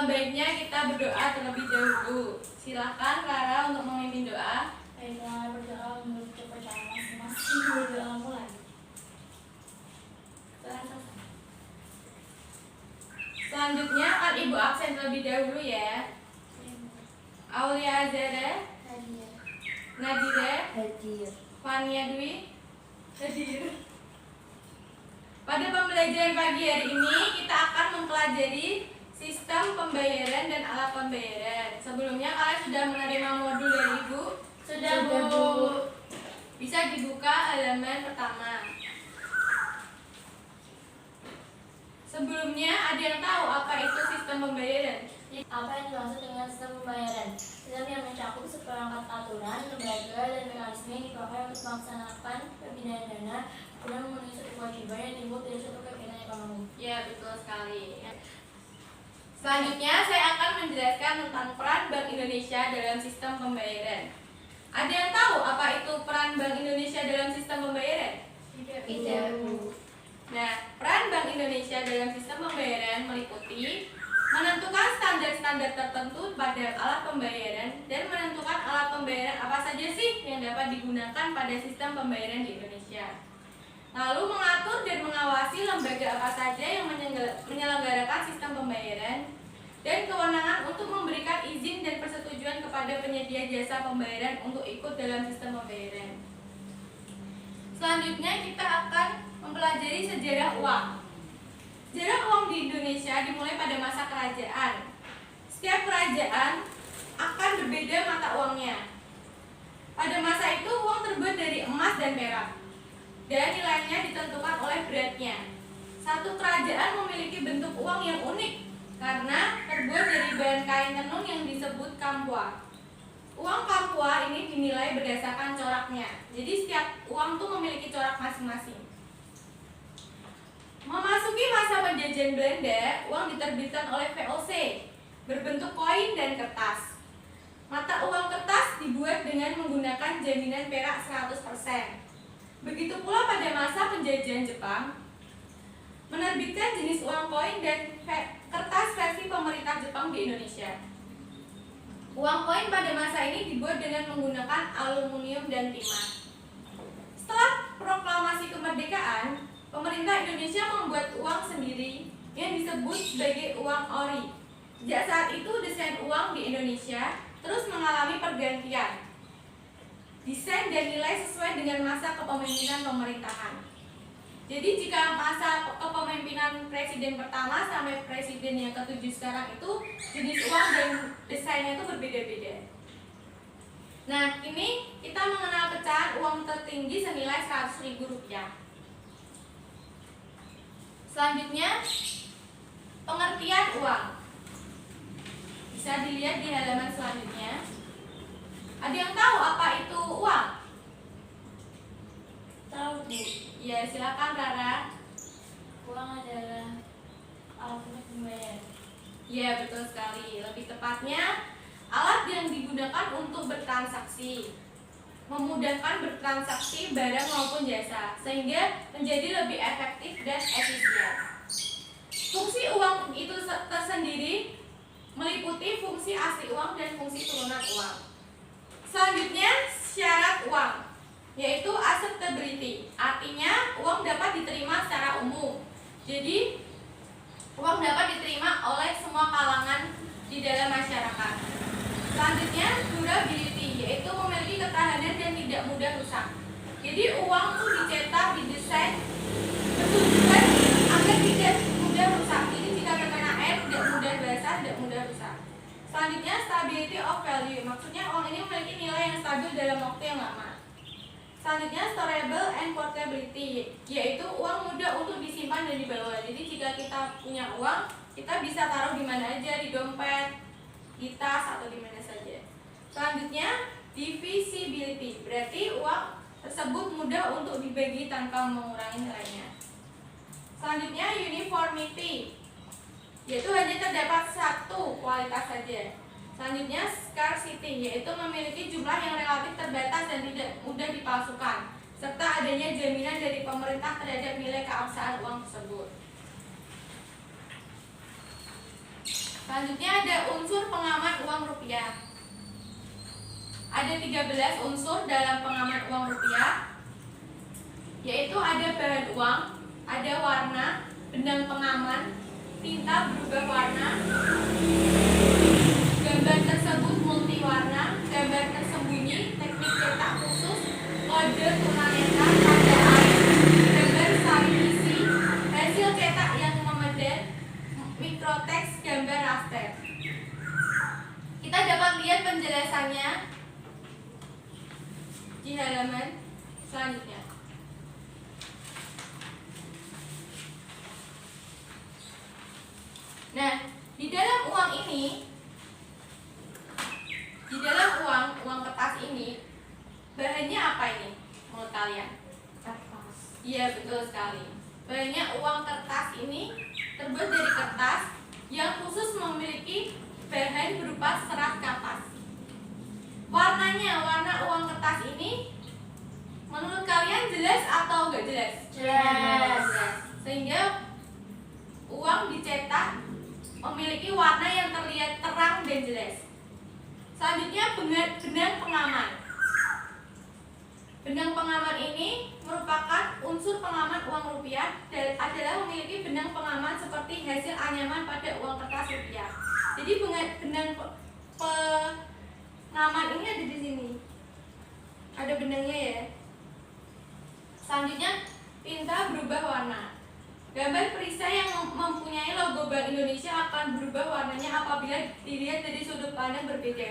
Baiknya kita berdoa terlebih dahulu. Silakan Rara untuk memimpin doa. Baiklah, berdoa menurut kepercayaan masing-masing. Berdoa mulai. Selanjutnya akan Ibu absen terlebih dahulu ya. Aulia Azara, Hadir. Nadira, Hadir. Fania Dwi, hadir. Pada pembelajaran pagi hari ini kita akan mempelajari sistem pembayaran dan alat pembayaran. Sebelumnya kalian sudah menerima modul dari Ibu? Sudah, Bu. Bisa dibuka halaman pertama. Sebelumnya ada yang tahu apa itu sistem pembayaran? Apa yang dimaksud dengan sistem pembayaran? Sistem yang mencakup seperangkat aturan, lembaga, dan mekanisme yang dipakai untuk melaksanakan pembinaan dana guna memenuhi suatu kewajiban yang timbul dari suatu kegiatan ekonomi. Ya, betul sekali. Selanjutnya saya akan menjelaskan tentang peran Bank Indonesia dalam sistem pembayaran. Ada yang tahu apa itu peran Bank Indonesia dalam sistem pembayaran? Tidak, Bu. Nah, peran Bank Indonesia dalam sistem pembayaran meliputi menentukan standar-standar tertentu pada alat pembayaran dan menentukan alat pembayaran apa saja sih yang dapat digunakan pada sistem pembayaran di Indonesia. Lalu mengatur dan mengawasi lembaga apa saja yang menyelenggarakan sistem pembayaran dan kewenangan untuk memberikan izin dan persetujuan kepada penyedia jasa pembayaran untuk ikut dalam sistem pembayaran. Selanjutnya kita akan mempelajari sejarah uang. Sejarah uang di Indonesia dimulai pada masa kerajaan. Setiap kerajaan akan berbeda mata uangnya. Pada masa itu uang terbuat dari emas dan perak, dan nilainya ditentukan oleh beratnya. Satu kerajaan memiliki bentuk uang yang unik karena terbuat dari bahan kain tenun yang disebut kampua. Uang kampua ini dinilai berdasarkan coraknya. Jadi setiap uang tuh memiliki corak masing-masing. Memasuki masa penjajahan Belanda, uang diterbitkan oleh VOC berbentuk koin dan kertas. Mata uang kertas dibuat dengan menggunakan jaminan perak 100%. Begitu pula pada masa penjajahan Jepang, menerbitkan jenis uang koin dan kertas versi pemerintah Jepang di Indonesia. Uang koin pada masa ini dibuat dengan menggunakan aluminium dan timah. Setelah proklamasi kemerdekaan, pemerintah Indonesia membuat uang sendiri yang disebut sebagai uang ori. Sejak saat itu desain uang di Indonesia terus mengalami pergantian. Desain dan nilai sesuai dengan masa kepemimpinan pemerintahan. Jadi jika masa kepemimpinan presiden pertama sampai presiden yang ke-7 sekarang itu jenis uang dan desainnya itu berbeda-beda. Nah, ini kita mengenal pecahan uang tertinggi senilai Rp100.000. Selanjutnya, pengertian uang. Bisa dilihat di halaman selanjutnya. Ada yang tahu apa itu uang? Tahu, Bu. Ya, silakan Rara. Uang adalah alat untuk membayar. Ya, betul sekali. Lebih tepatnya, alat yang digunakan untuk bertransaksi, memudahkan bertransaksi barang maupun jasa, sehingga menjadi lebih efektif dan efisien. Fungsi uang itu tersendiri meliputi fungsi asli uang dan fungsi turunan uang. Selanjutnya, syarat uang, yaitu acceptability. Artinya, uang dapat diterima secara umum. Jadi, uang dapat diterima oleh semua kalangan di dalam masyarakat. Selanjutnya, durability, yaitu memiliki ketahanan dan tidak mudah rusak. Jadi, uang itu dicetak, didesain, bertujuan agar tidak mudah rusak. Jadi, jika terkena air, tidak mudah basah, tidak mudah rusak. Selanjutnya, stability of value, maksudnya uang ini memiliki nilai yang stabil dalam waktu yang lama. Selanjutnya, storable and portability, yaitu uang mudah untuk disimpan dan dibawa. Jadi jika kita punya uang, kita bisa taruh di mana aja, di dompet, di tas, atau di mana saja. Selanjutnya, divisibility, berarti uang tersebut mudah untuk dibagi tanpa mengurangi nilainya. Selanjutnya, uniformity, yaitu hanya terdapat satu kualitas saja. Selanjutnya, scarcity, yaitu memiliki jumlah yang relatif terbatas dan tidak mudah dipalsukan, serta adanya jaminan dari pemerintah terhadap nilai keabsahan uang tersebut. Selanjutnya ada unsur pengaman uang rupiah. Ada 13 unsur dalam pengaman uang rupiah, yaitu ada bahan uang, ada warna, benang pengaman, tinta berubah warna, gambar tersebut multiwarna, gambar tersembunyi, teknik cetak khusus, kode tunanetra, tanda air, gambar salin isi, hasil cetak yang memedan, mikroteks, gambar raster. Kita dapat lihat penjelasannya di halaman selanjutnya. Nah, di dalam uang kertas ini, bahannya apa ini menurut kalian? Kertas. Iya, betul sekali. Bahannya uang kertas ini terbuat dari kertas yang khusus memiliki bahan berupa serat kapas. Warna uang kertas ini menurut kalian jelas atau enggak jelas? Jelas. Sehingga uang dicetak memiliki warna yang terlihat terang dan jelas. Selanjutnya benang pengaman. Benang pengaman ini merupakan unsur pengaman uang rupiah dan adalah memiliki benang pengaman seperti hasil anyaman pada uang kertas rupiah. Jadi benang pengaman ini ada di sini. Ada benangnya ya. Selanjutnya tinta berubah warna. Gambar perisai yang mempunyai logo Bank Indonesia akan berubah warnanya apabila dilihat dari sudut pandang berbeda.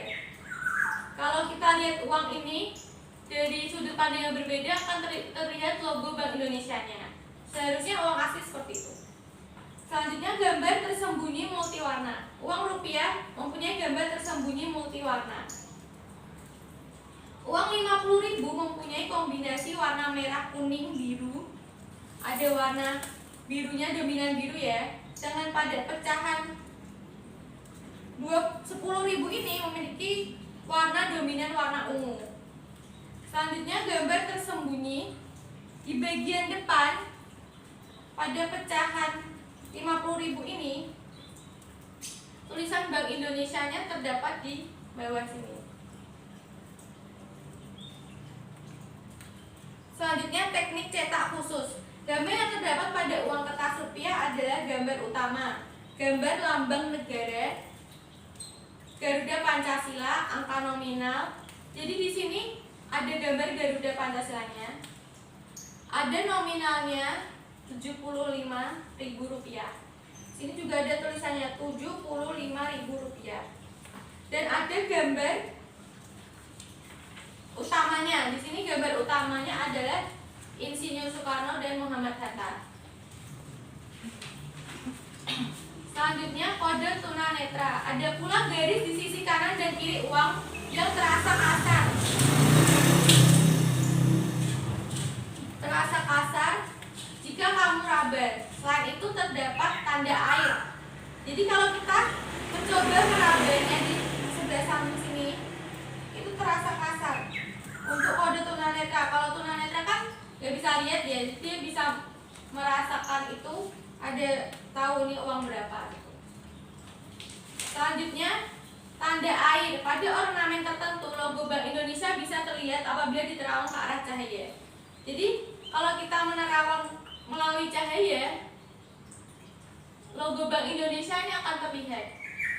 Kalau kita lihat uang ini dari sudut pandang yang berbeda akan terlihat logo Bank Indonesia-nya. Seharusnya uang asli seperti itu. Selanjutnya gambar tersembunyi multiwarna. Uang rupiah mempunyai gambar tersembunyi multiwarna. Uang 50.000 mempunyai kombinasi warna merah, kuning, biru. Ada warna birunya dominan biru ya. Dengan pada pecahan 10.000 ini memiliki warna dominan warna ungu. Selanjutnya gambar tersembunyi di bagian depan pada pecahan 50.000 ini. Tulisan Bank Indonesia-nya terdapat di bawah sini. Selanjutnya teknik cetak khusus. Gambar yang terdapat pada uang kertas rupiah adalah gambar utama, gambar lambang negara, Garuda Pancasila, angka nominal. Jadi di sini ada gambar Garuda Pancasilanya, ada nominalnya Rp75.000. Sini juga ada tulisannya Rp75.000. Dan ada gambar utamanya. Di sini gambar utamanya adalah Insinyur Soekarno dan Muhammad Hatta. Selanjutnya kode tunanetra. Ada pula garis di sisi kanan dan kiri uang yang terasa kasar. Terasa kasar jika kamu raba. Selain itu terdapat tanda air. Jadi kalau kita mencoba merabanya di sebelah samping sini, itu terasa kasar. Untuk kode tunanetra, kalau tunanetra kan nggak bisa lihat ya, dia bisa merasakan itu, ada tahu nih uang berapa gitu. Selanjutnya tanda air. Pada ornamen tertentu logo Bank Indonesia bisa terlihat apabila diterawang ke arah cahaya. Jadi kalau kita menerawang melalui cahaya, logo Bank Indonesia ini akan terlihat.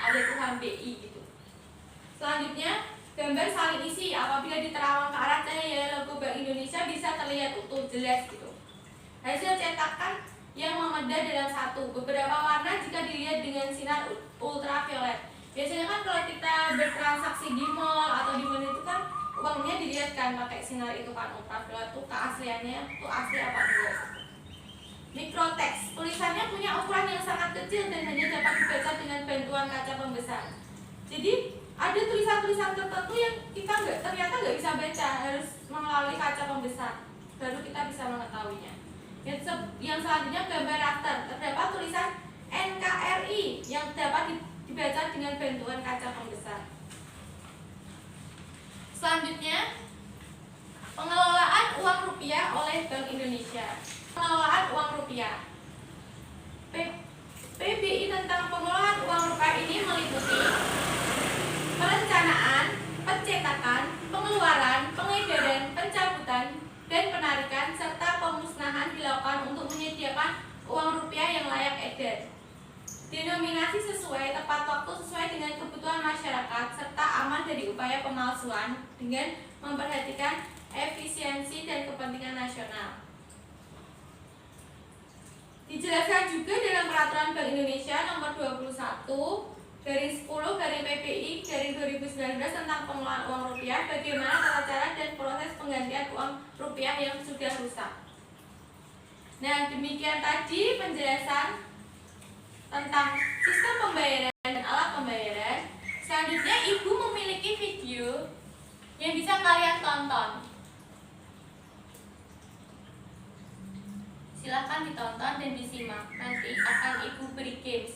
Ada tulisan BI gitu. Selanjutnya gambar salin isi. Apabila diterawang ke arah cahaya, logo Bank Indonesia bisa terlihat utuh, jelas gitu. Hasil cetakan yang memedar dalam satu. Beberapa warna jika dilihat dengan sinar ultraviolet. Biasanya kan kalau kita bertransaksi di mall atau di mana itu kan uangnya dilihat kan pakai sinar itu kan ultraviolet tuh keasliannya tuh asli apa enggak. Mikroteks. Tulisannya punya ukuran yang sangat kecil dan hanya dapat dibaca dengan bantuan kaca pembesar. Jadi ada tulisan-tulisan tertentu yang kita ternyata nggak bisa baca, harus melalui kaca pembesar baru kita bisa mengetahuinya. Yang selanjutnya gambar raster. Terdapat tulisan NKRI yang dapat dibaca dengan bantuan kaca pembesar. Selanjutnya pengelolaan uang rupiah oleh Bank Indonesia. Pengelolaan uang rupiah. PBI tentang pengelolaan uang rupiah ini dinominasi sesuai, tepat waktu sesuai dengan kebutuhan masyarakat, serta aman dari upaya pemalsuan dengan memperhatikan efisiensi dan kepentingan nasional. Dijelaskan juga dalam Peraturan Bank Indonesia Nomor 21/10/PBI/2019 tentang pengelolaan uang rupiah, bagaimana tata cara dan proses penggantian uang rupiah yang sudah rusak. Nah, demikian tadi penjelasan tentang sistem pembayaran dan alat pembayaran. Selanjutnya Ibu memiliki video yang bisa kalian tonton. Silahkan ditonton dan disimak. Nanti akan Ibu beri games.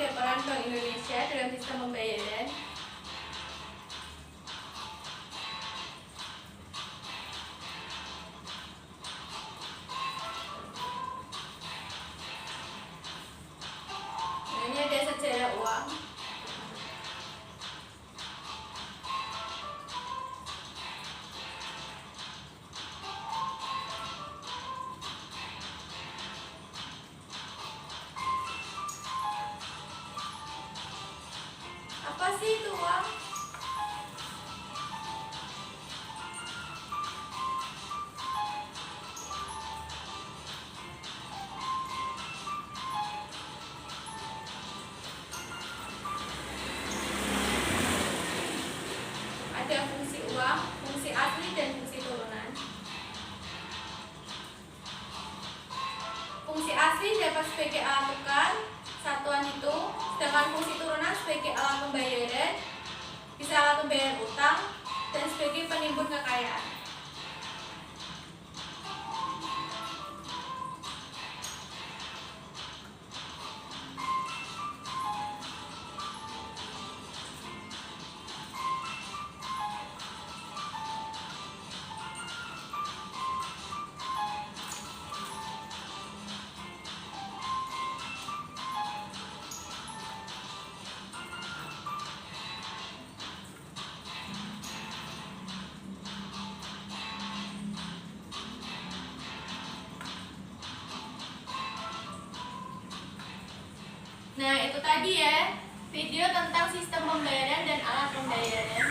Peran Bank Indonesia dalam sistem pembayaran. Nah, ini ada sejarah uang. Apa sih itu uang? Ada fungsi uang, fungsi asli dan fungsi turunan. Fungsi asli dapat sebagai alat tukar, satuan hitung, sedangkan fungsi turunan sebagai alat pembayaran, bisa alat pembayaran utang, dan sebagai penimbun kekayaan. Nah, itu tadi ya video tentang sistem pembayaran dan alat pembayaran.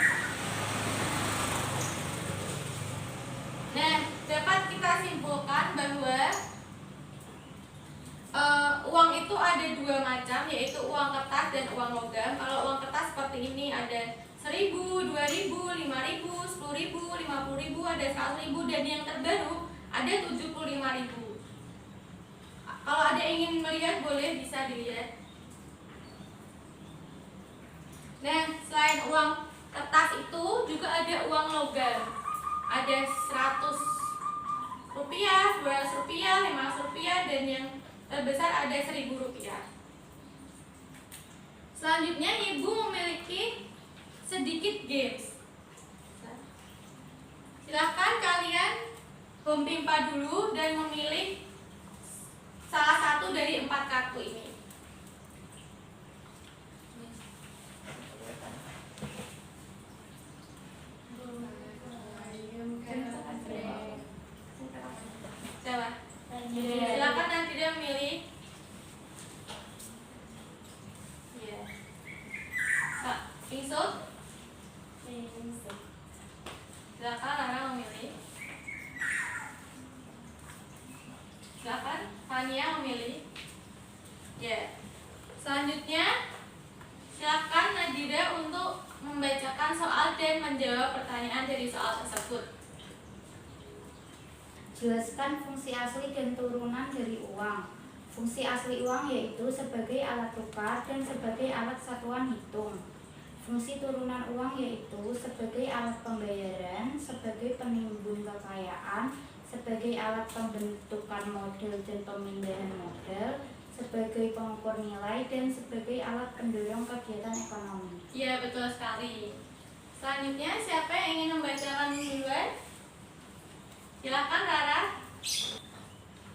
Nah, dapat kita simpulkan bahwa uang itu ada dua macam, yaitu uang kertas dan uang logam. Kalau uang kertas seperti ini ada 1.000, 2.000, 5.000, 10.000, 50.000, ada 100.000, dan yang terbaru ada 75.000. Kalau ada ingin melihat boleh bisa dilihat. Nah, selain uang kertas itu juga ada uang logam. Ada 100 rupiah, 200 rupiah, 500 rupiah, dan yang terbesar ada 1.000 rupiah. Selanjutnya Ibu memiliki sedikit games. Silahkan kalian memtimpa dulu dan memilih salah satu dari 4 kartu ini. Coba. Silakan nanti dia memilih. Iya. Kak, Insult. Silakan Lara memilih. Silakan Fania memilih. Ya. Selanjutnya silakan Nadira untuk membacakan soal dan menjawab pertanyaan dari soal tersebut. Jelaskan fungsi asli dan turunan dari uang. Fungsi asli uang yaitu sebagai alat tukar dan sebagai alat satuan hitung. Fungsi turunan uang yaitu sebagai alat pembayaran, sebagai penimbun kekayaan, sebagai alat pembentukan modal dan pemindahan modal, sebagai pengukur nilai, dan sebagai alat pendorong kegiatan ekonomi. Ya, betul sekali. Selanjutnya siapa yang ingin membacakan duluan? Silakan Rara.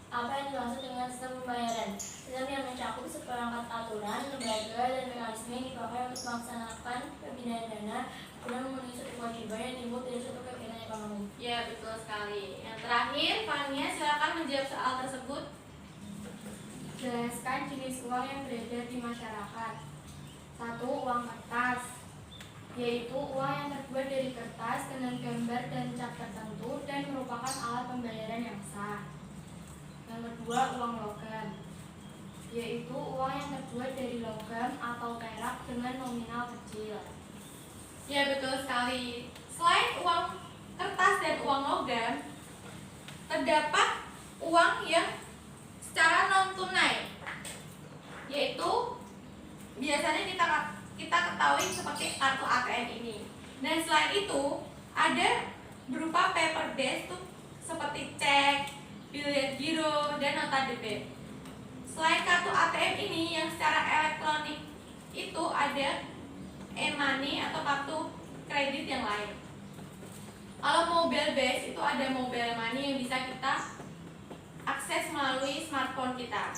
Apa yang dimaksud dengan sistem pembayaran? Sistem yang mencakup seperangkat aturan, lembaga, dan mekanisme yang dipakai untuk melaksanakan pembinaan dana guna memenuhi suatu kewajiban yang timbul dari suatu kegiatan ekonomi. Ya, betul sekali. Yang terakhir, Fania, silakan menjawab soal tersebut. Jelaskan jenis uang yang beredar di masyarakat. 1. Uang kertas, yaitu uang yang terbuat dari kertas dengan gambar dan cap tertentu dan merupakan alat pembayaran yang sah. Yang kedua, uang logam, yaitu uang yang terbuat dari logam atau perak dengan nominal kecil. Ya, betul sekali. Selain uang kertas dan uang logam, terdapat uang yang secara non tunai, yaitu biasanya kita ketahui seperti kartu ATM ini. Dan selain itu ada berupa paper based tuh seperti cek, bilet giro, dan nota debit. Selain kartu ATM ini yang secara elektronik itu ada e-money atau kartu kredit yang lain. Kalau mobile base itu ada mobile money yang bisa kita akses melalui smartphone kita.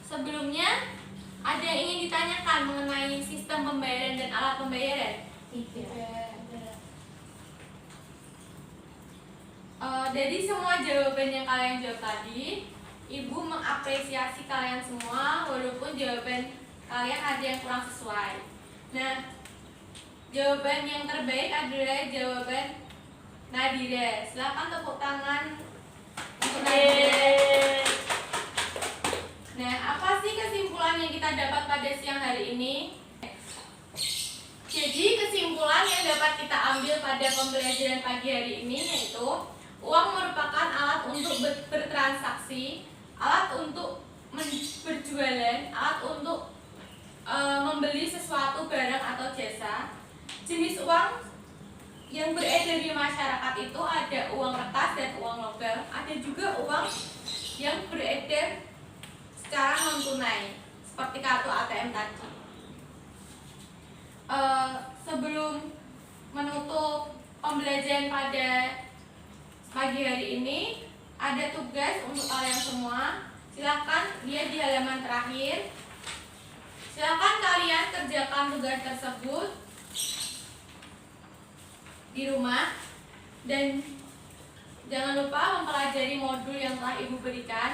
Sebelumnya, ada yang ingin ditanyakan mengenai sistem pembayaran dan alat pembayaran? Dari semua jawaban yang kalian jawab tadi, Ibu mengapresiasi kalian semua walaupun jawaban kalian ada yang kurang sesuai. Nah, jawaban yang terbaik adalah jawaban Nadira. Silakan tepuk tangan untuk Nadira. Nah, apa sih kesimpulan yang kita dapat pada siang hari ini? Jadi, kesimpulan yang dapat kita ambil pada pembelajaran pagi hari ini yaitu uang merupakan alat untuk bertransaksi, alat untuk berjualan, alat untuk membeli sesuatu barang atau jasa. Jenis uang yang beredar di masyarakat itu ada uang kertas dan uang logam. Ada juga uang yang beredar secara non tunai seperti kartu ATM tadi. Sebelum menutup pembelajaran pada pagi hari ini, ada tugas untuk kalian semua. Silakan lihat di halaman terakhir. Silakan kalian kerjakan tugas tersebut di rumah dan jangan lupa mempelajari modul yang telah Ibu berikan.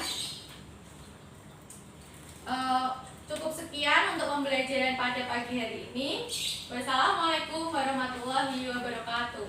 Cukup sekian untuk pembelajaran pada pagi hari ini. Wassalamualaikum warahmatullahi wabarakatuh.